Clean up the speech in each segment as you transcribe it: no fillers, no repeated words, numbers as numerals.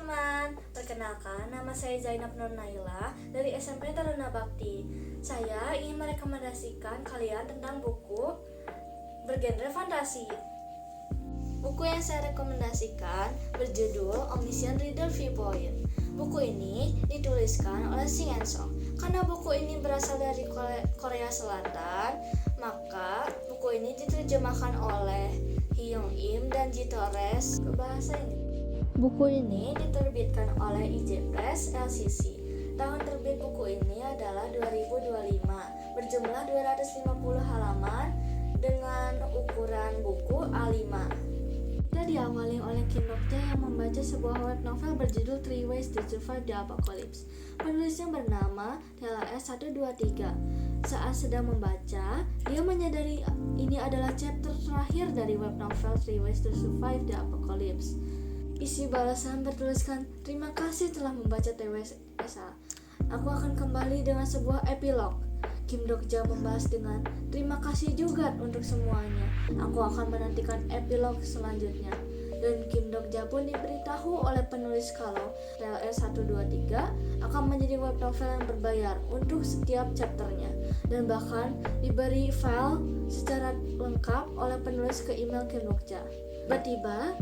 teman-teman, perkenalkan nama saya Zainab Nur Naila dari SMP Taruna Bakti. Saya ingin merekomendasikan kalian tentang buku bergenre fantasi. Buku yang saya rekomendasikan berjudul Omniscient Reader Viewpoint. Buku ini dituliskan oleh Sing and Song. Karena buku ini berasal dari Korea Selatan, maka buku ini diterjemahkan oleh Hyung Im dan Ji Torres ke bahasa Inggris. Buku ini diterbitkan oleh IJ Press LCC. Tahun terbit buku ini adalah 2025, berjumlah 250 halaman dengan ukuran buku A5. Kita diawali oleh Kim Dok-jae yang membaca sebuah web novel berjudul Three Ways to Survive the Apocalypse. Penulisnya bernama TLS123. Saat sedang membaca, dia menyadari ini adalah chapter terakhir dari web novel Three Ways to Survive the Apocalypse. Isi balasan bertuliskan, "Terima kasih telah membaca TWSA. Aku akan kembali dengan sebuah epilog." Kim Dok-jae membalas dengan, "Terima kasih juga untuk semuanya. Aku akan menantikan epilog selanjutnya." Dan Kim Dok-jae pun diberitahu oleh penulis kalau TLS123 akan menjadi web novel yang berbayar untuk setiap chapternya, dan bahkan diberi file secara lengkap oleh penulis ke email Kim Dok-jae. Tiba-tiba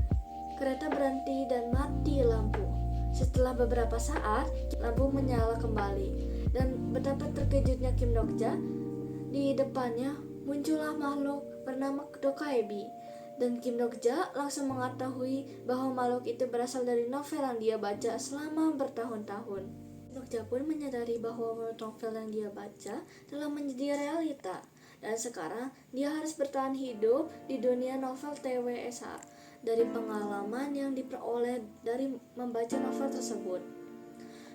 kereta berhenti dan mati lampu. Setelah beberapa saat, lampu menyala kembali. Dan betapa terkejutnya Kim Dok-jae, di depannya muncullah makhluk bernama Dokaebi. Dan Kim Dok-jae langsung mengetahui bahwa makhluk itu berasal dari novel yang dia baca selama bertahun-tahun. Kim Dok-jae pun menyadari bahwa novel yang dia baca telah menjadi realita. Dan sekarang dia harus bertahan hidup di dunia novel TWSA dari pengalaman yang diperoleh dari membaca novel tersebut.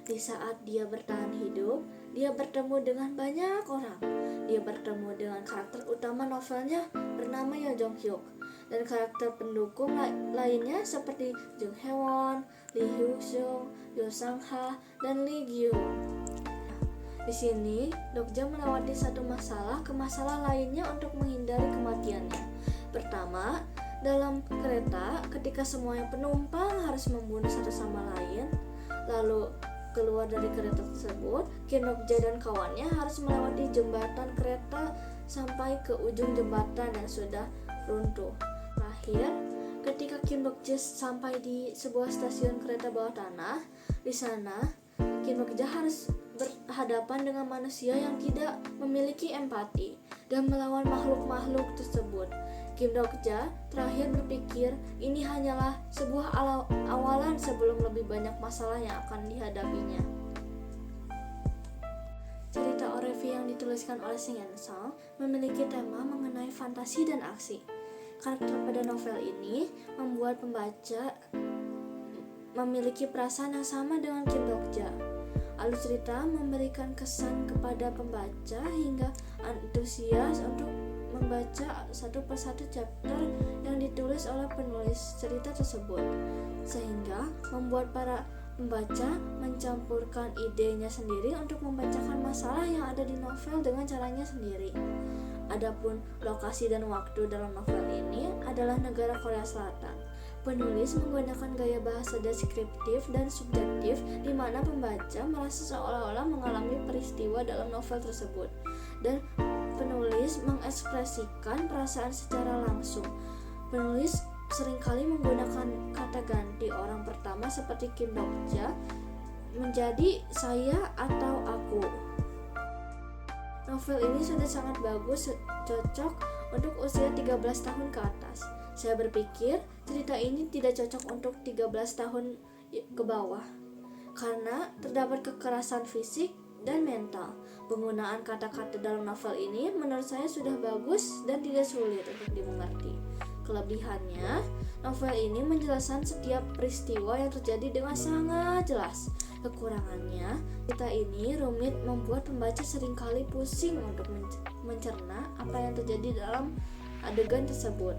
Di saat dia bertahan hidup, dia bertemu dengan banyak orang. Dia bertemu dengan karakter utama novelnya bernama Yo Jong Hyuk, dan karakter pendukung lainnya seperti Jung Hae-won, Lee Hyuk Sung, Yo Sang Ha, dan Lee Gyu. Di sini, Dok-jae melewati satu masalah ke masalah lainnya untuk menghindari kematiannya. Pertama, dalam kereta, ketika semuanya penumpang harus membunuh satu sama lain, lalu keluar dari kereta tersebut, Kim Dok-jae dan kawannya harus melewati jembatan kereta sampai ke ujung jembatan yang sudah runtuh. Terakhir, ketika Kim Dok-jae sampai di sebuah stasiun kereta bawah tanah, di sana Kim Dok-jae harus berhadapan dengan manusia yang tidak memiliki empati dan melawan makhluk-makhluk tersebut. Kim Dok-jae terakhir berpikir ini hanyalah sebuah awalan sebelum lebih banyak masalah yang akan dihadapinya. Cerita Orevi yang dituliskan oleh Sing and Song memiliki tema mengenai fantasi dan aksi. Karakter pada novel ini membuat pembaca memiliki perasaan yang sama dengan Kim Dok-jae. Alur cerita memberikan kesan kepada pembaca hingga antusias untuk membaca satu persatu chapter yang ditulis oleh penulis cerita tersebut, sehingga membuat para pembaca mencampurkan idenya sendiri untuk membacakan masalah yang ada di novel dengan caranya sendiri. Adapun lokasi dan waktu dalam novel ini adalah negara Korea Selatan. Penulis menggunakan gaya bahasa deskriptif dan subjektif di mana pembaca merasa seolah-olah mengalami peristiwa dalam novel tersebut, dan penulis mengekspresikan perasaan secara langsung. Penulis seringkali menggunakan kata ganti orang pertama seperti Kim Dok-jae menjadi saya atau aku. Novel ini sudah sangat bagus, cocok untuk usia 13 tahun ke atas. Saya berpikir cerita ini tidak cocok untuk 13 tahun ke bawah karena terdapat kekerasan fisik dan mental. Penggunaan kata-kata dalam novel ini menurut saya sudah bagus dan tidak sulit untuk dimengerti. Kelebihannya, novel ini menjelaskan setiap peristiwa yang terjadi dengan sangat jelas. Kekurangannya, cerita ini rumit membuat pembaca seringkali pusing untuk mencerna apa yang terjadi dalam adegan tersebut.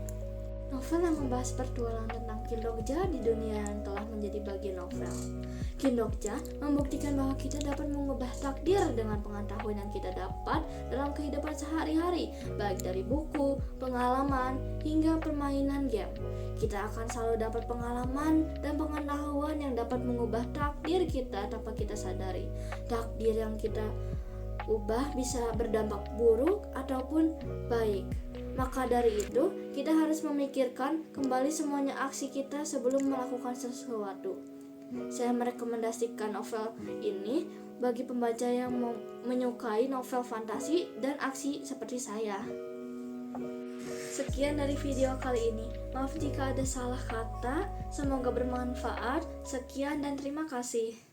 Novel yang membahas pertualangan tentang Kindokja di dunia yang telah menjadi bagian novel. Kindokja membuktikan bahwa kita dapat mengubah takdir dengan pengetahuan yang kita dapat dalam kehidupan sehari-hari, baik dari buku, pengalaman, hingga permainan game. Kita akan selalu dapat pengalaman dan pengetahuan yang dapat mengubah takdir kita tanpa kita sadari. Takdir yang kita ubah bisa berdampak buruk ataupun baik. Maka dari itu, kita harus memikirkan kembali semuanya aksi kita sebelum melakukan sesuatu. Saya merekomendasikan novel ini bagi pembaca yang menyukai novel fantasi dan aksi seperti saya. Sekian dari video kali ini. Maaf jika ada salah kata. Semoga bermanfaat. Sekian dan terima kasih.